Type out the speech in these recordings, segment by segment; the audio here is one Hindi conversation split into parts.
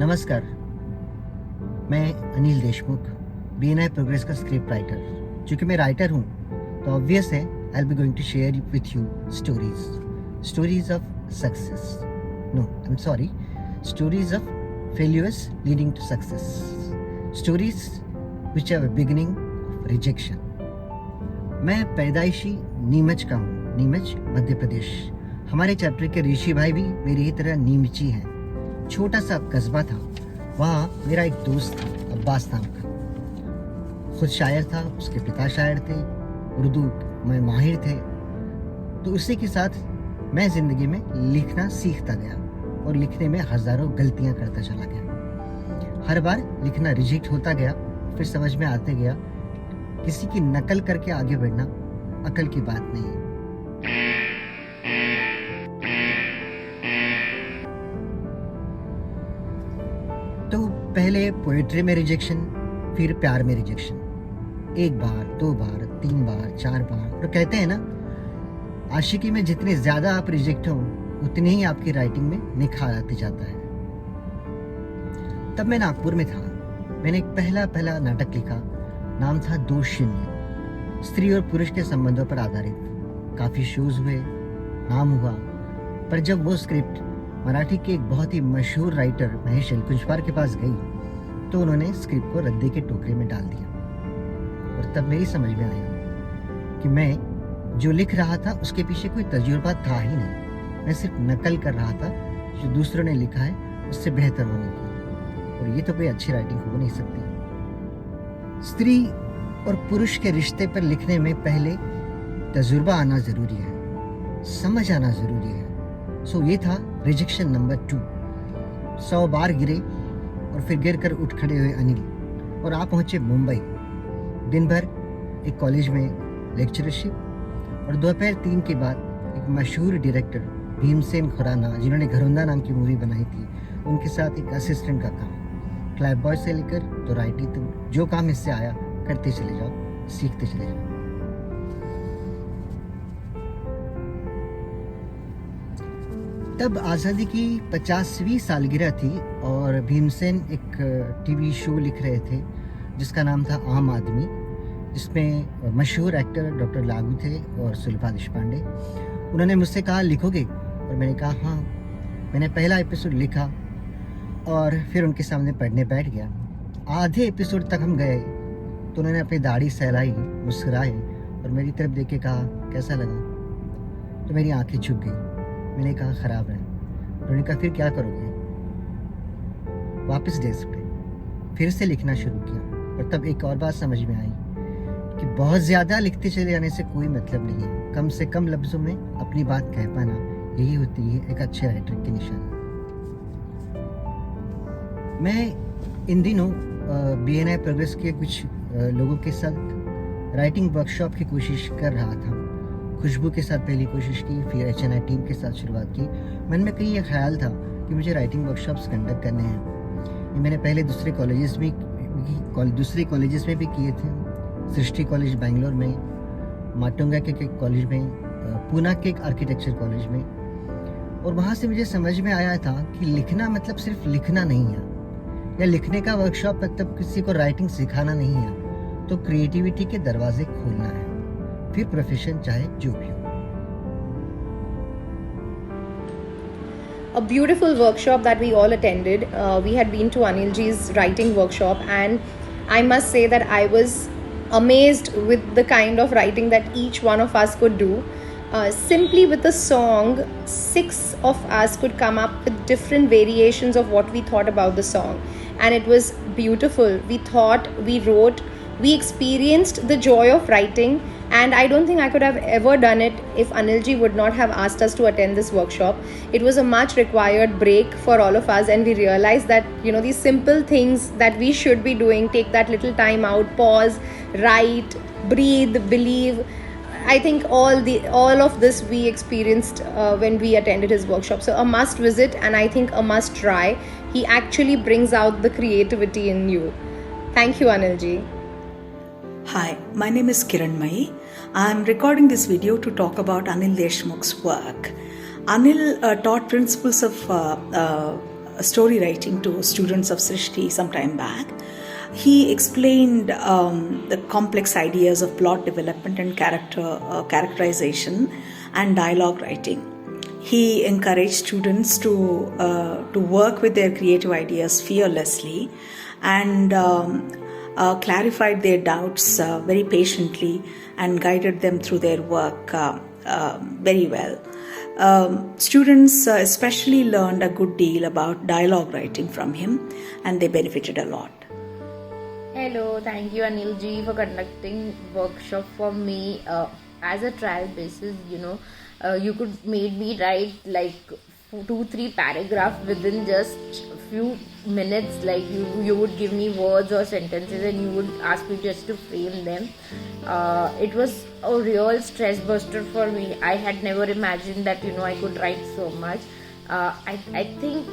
नमस्कार, मैं अनिल देशमुख, BNI प्रोग्रेस का स्क्रिप्ट राइटर। चूँकि मैं राइटर हूँ तो ऑब्वियस है I be going to share with you stories of success, no I am sorry, stories of failures leading to success, stories which have a beginning of rejection. मैं पैदाइशी नीमच का हूँ, नीमच मध्य प्रदेश। हमारे चैप्टर के ऋषि भाई भी मेरी ही तरह नीमची हैं। छोटा सा कस्बा था, वहाँ मेरा एक दोस्त था अब्बास नाम का। खुद शायर था, उसके पिता शायर थे, उर्दू में माहिर थे। तो उसी के साथ मैं ज़िंदगी में लिखना सीखता गया और लिखने में हज़ारों गलतियाँ करता चला गया। हर बार लिखना रिजेक्ट होता गया, फिर समझ में आते गया किसी की नकल करके आगे बढ़ना अकल की बात नहीं है। तो पहले पोएट्री में रिजेक्शन, फिर प्यार में रिजेक्शन। एक बार, दो बार, तीन बार, चार बार। और कहते हैं ना, आशिकी में जितने ज़्यादा आप रिजेक्ट हो उतनी ही आपकी राइटिंग में निखार आते जाता है। तब मैं नागपुर में था। मैंने एक पहला नाटक लिखा, नाम था दो शून्य। स्त्री और पुरुष के संबंधों पर आधारित। काफ़ी शोज हुए, नाम हुआ। पर जब वो स्क्रिप्ट मराठी के एक बहुत ही मशहूर राइटर महेश एलकुंचवार के पास गई तो उन्होंने स्क्रिप्ट को रद्दी के टोकरे में डाल दिया। और तब मेरी समझ में आया कि मैं जो लिख रहा था उसके पीछे कोई तजुर्बा था ही नहीं। मैं सिर्फ नकल कर रहा था जो दूसरों ने लिखा है उससे बेहतर होने की। और ये तो कोई अच्छी राइटिंग हो नहीं सकती। स्त्री और पुरुष के रिश्ते पर लिखने में पहले तजुर्बा आना ज़रूरी है, समझ आना ज़रूरी है। सो ये था रिजेक्शन नंबर 2। 100 बार गिरे और फिर गिर कर उठ खड़े हुए अनिल और आप पहुँचे मुंबई। दिन भर एक कॉलेज में लेक्चरशिप और दोपहर 3 के बाद एक मशहूर डायरेक्टर भीमसेन खुराना, जिन्होंने घरौंदा नाम की मूवी बनाई थी, उनके साथ एक असिस्टेंट का काम। क्लैप बॉय से लेकर तो राइटिंग तक जो काम इससे आया करते चले जाओ, सीखते चले जाओ। तब आज़ादी की 50वीं सालगिरह थी और भीमसेन एक टीवी शो लिख रहे थे जिसका नाम था आम आदमी, जिसमें मशहूर एक्टर डॉक्टर लागू थे और सुलभा देशपांडे। उन्होंने मुझसे कहा लिखोगे, और मैंने कहा हाँ। मैंने पहला एपिसोड लिखा और फिर उनके सामने पढ़ने बैठ गया। आधे एपिसोड तक हम गए तो उन्होंने अपनी दाढ़ी सहलाई, मुस्कुराए और मेरी तरफ देख के कहा कैसा लगा। तो मेरी आंखें झुक गई। मैंने कहा ख़राब है। उन्होंने कहा फिर क्या करोगे? वापस डेस्क पे फिर से लिखना शुरू किया। और तब एक और बात समझ में आई कि बहुत ज़्यादा लिखते चले जाने से कोई मतलब नहीं है। कम से कम लफ्ज़ों में अपनी बात कह पाना, यही होती है एक अच्छे राइटर की निशानी। मैं इन दिनों BNI प्रोग्रेस के कुछ लोगों के साथ राइटिंग वर्कशॉप की कोशिश कर रहा था। खुशबू के साथ पहली कोशिश की, फिर HNI टीम के साथ शुरुआत की। मन में कहीं ये ख्याल था कि मुझे राइटिंग वर्कशॉप्स कंडक्ट करने हैं। ये मैंने पहले दूसरे कॉलेजेस में भी किए थे। सृष्टि कॉलेज बेंगलोर में, माटुंगा के एक कॉलेज में, पूना के एक आर्किटेक्चर कॉलेज में। और वहाँ से मुझे समझ में आया था कि लिखना मतलब सिर्फ लिखना नहीं है, या लिखने का वर्कशॉप मतलब किसी को राइटिंग सिखाना नहीं है, तो क्रिएटिविटी के दरवाजे खोलना है, फिर प्रोफेशन चाहे जो भी हो। A beautiful workshop that we all attended. We had been to Anilji's writing workshop, and I must say that I was amazed with the kind of writing that each one of us could do. Simply with a song, 6 of us could come up with different variations of what we thought about the song, and it was beautiful. We thought, we wrote, we experienced the joy of writing. And I don't think I could have ever done it if Anilji would not have asked us to attend this workshop. It was a much required break for all of us, and we realized that, you know, these simple things that we should be doing, take that little time out, pause, write, breathe, believe. I think all of this we experienced when we attended his workshop. So a must visit, and I think a must try. He actually brings out the creativity in you. Thank you, Anilji. Hi, my name is Kiran Mai. I'm recording this video to talk about Anil Deshmukh's work. Anil taught principles of story writing to students of Srishti some time back. He explained the complex ideas of plot development and characterization and dialogue writing. He encouraged students to work with their creative ideas fearlessly and clarified their doubts very patiently and guided them through their work very well. Students especially learned a good deal about dialogue writing from him, and they benefited a lot. Hello, thank you Anil ji for conducting workshop for me as a trial basis. You could made me write like 2-3 paragraphs within just few minutes. Like you would give me words or sentences and you would ask me just to frame them. It was a real stress buster for me. I had never imagined that I could write so much. I think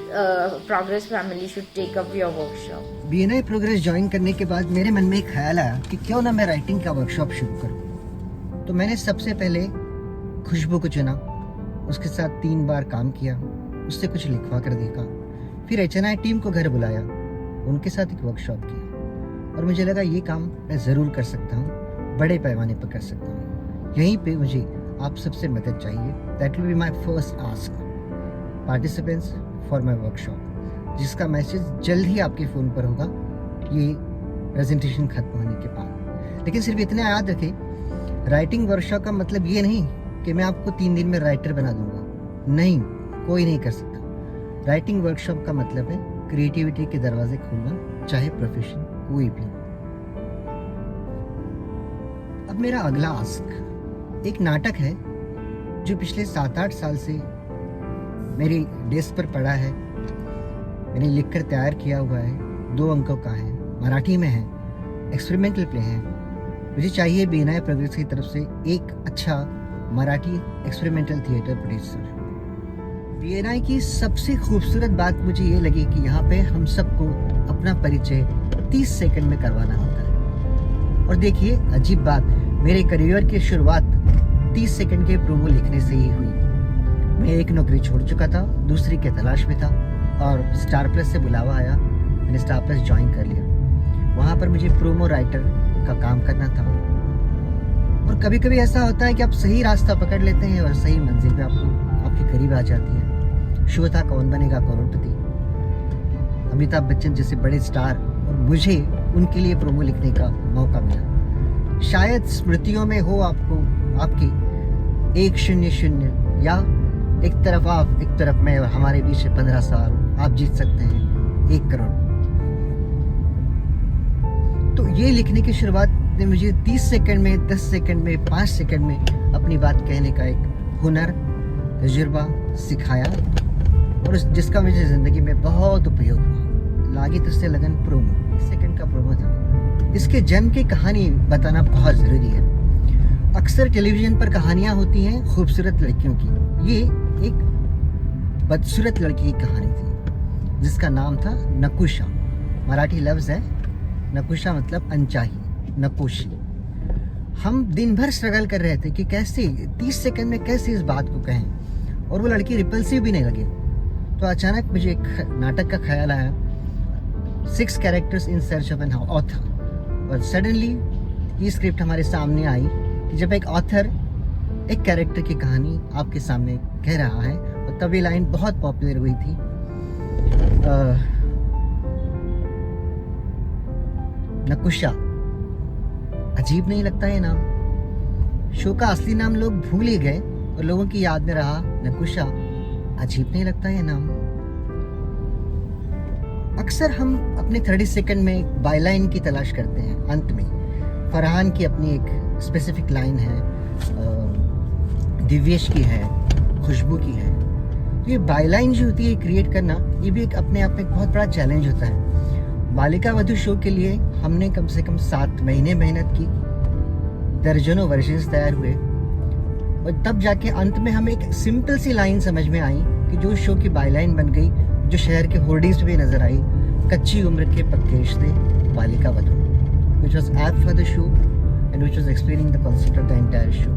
Progress Family should take up your workshop. BNI progress join करने के बाद मेरे मन में एक ख्याल आया कि क्यों ना मैं राइटिंग का वर्कशॉप शुरू करूं। तो मैंने सबसे पहले खुशबू को चुना, उसके साथ 3 बार काम किया, उससे कुछ लिखवा कर देखा, फिर HNI टीम को घर बुलाया, उनके साथ एक वर्कशॉप किया और मुझे लगा ये काम मैं ज़रूर कर सकता हूँ, बड़े पैमाने पर कर सकता हूँ। यहीं पे मुझे आप सबसे मदद चाहिए। That will be my first ask, participants for my workshop, जिसका मैसेज जल्द ही आपके फ़ोन पर होगा ये प्रेजेंटेशन खत्म होने के बाद। लेकिन सिर्फ इतना याद रखें, राइटिंग वर्कशॉप का मतलब ये नहीं कि मैं आपको 3 दिन में राइटर बना दूंगा। नहीं, कोई नहीं कर सकता। राइटिंग वर्कशॉप का मतलब है क्रिएटिविटी के दरवाजे खोलना, चाहे प्रोफेशन कोई भी। अब मेरा अगला आस्क एक नाटक है जो पिछले 7-8 साल से मेरी डेस्क पर पड़ा है, मैंने लिखकर तैयार किया हुआ है, 2 अंकों का है, मराठी में है, एक्सपेरिमेंटल प्ले है। मुझे चाहिए BNI प्रोग्रेस की तरफ से एक अच्छा Marathi experimental theatre producer. BNI की सबसे खूबसूरत बात मुझे ये लगी कि यहाँ पे हम सबको अपना परिचय 30 सेकंड में करवाना होता है। और देखिए अजीब बात, मेरे करियर की शुरुआत 30 सेकंड के प्रोमो लिखने से ही हुई। मैं एक नौकरी छोड़ चुका था, दूसरी के तलाश में था और स्टार प्लस से बुलावा आया, मैंने स्टार प्लस ज्वाइन कर लिया। वहाँ पर मुझे प्रोमो राइटर का काम करना था। और कभी कभी ऐसा होता है कि आप सही रास्ता पकड़ लेते हैं और सही मंजिल पे आपके करीब आ जाती है। शो था कौन बनेगा करोड़पति, अमिताभ बच्चन जैसे बड़े स्टार, और मुझे उनके लिए प्रोमो लिखने का मौका मिला। शायद स्मृतियों में हो आपको आपकी 1-0-0 या एक तरफ आप एक तरफ मैं और हमारे बीच 15 साल, आप जीत सकते हैं 1 करोड़। तो ये लिखने की शुरुआत ने मुझे 30 सेकंड में, 10 सेकंड में, 5 सेकंड में अपनी बात कहने का एक हुनर, तजुर्बा सिखाया और जिसका मुझे ज़िंदगी में बहुत उपयोग हुआ। लागी तुझसे लगन प्रोमो, 30 सेकंड का प्रोमो था। इसके जन्म की कहानी बताना बहुत ज़रूरी है। अक्सर टेलीविज़न पर कहानियाँ होती हैं खूबसूरत लड़कियों की, ये एक बदसूरत लड़की की कहानी थी जिसका नाम था नकुशा। मराठी लफ्ज़ है नकुशा, मतलब अनचाही, नकोशी। हम दिन भर स्ट्रगल कर रहे थे कि कैसे 30 सेकंड में कैसे इस बात को कहें और वो लड़की रिपल्सिव भी नहीं लगे। तो अचानक मुझे एक नाटक का ख्याल आया, 6 characters in search of an author. और सडनली ये स्क्रिप्ट हमारे सामने आई कि जब एक ऑथर एक कैरेक्टर की कहानी आपके सामने कह रहा है, और तब ये लाइन बहुत पॉपुलर हुई थी, नकुशा। अजीब नहीं लगता ये नाम? शो का असली नाम लोग भूल ही गए और लोगों की याद में रहा नकुशा। अजीब नहीं लगता ये नाम? अक्सर हम अपने 30 सेकंड में एक बायलाइन की तलाश करते हैं अंत में। फरहान की अपनी एक स्पेसिफिक लाइन है, दिव्येश की है, खुशबू की है। तो ये बायलाइन जो होती है क्रिएट करना, ये भी एक अपने आप में एक बहुत बड़ा चैलेंज होता है। बालिका वधू शो के लिए हमने कम से कम 7 महीने मेहनत की, दर्जनों वर्जन्स तैयार हुए और तब जाके अंत में हमें एक सिंपल सी लाइन समझ में आई कि जो शो की बायलाइन बन गई, जो शहर के होर्डिंग्स पे नजर आई, कच्ची उम्र के पक्के रिश्ते, Balika Vadhu, which was apt for the show and which was explaining the concept of the entire show.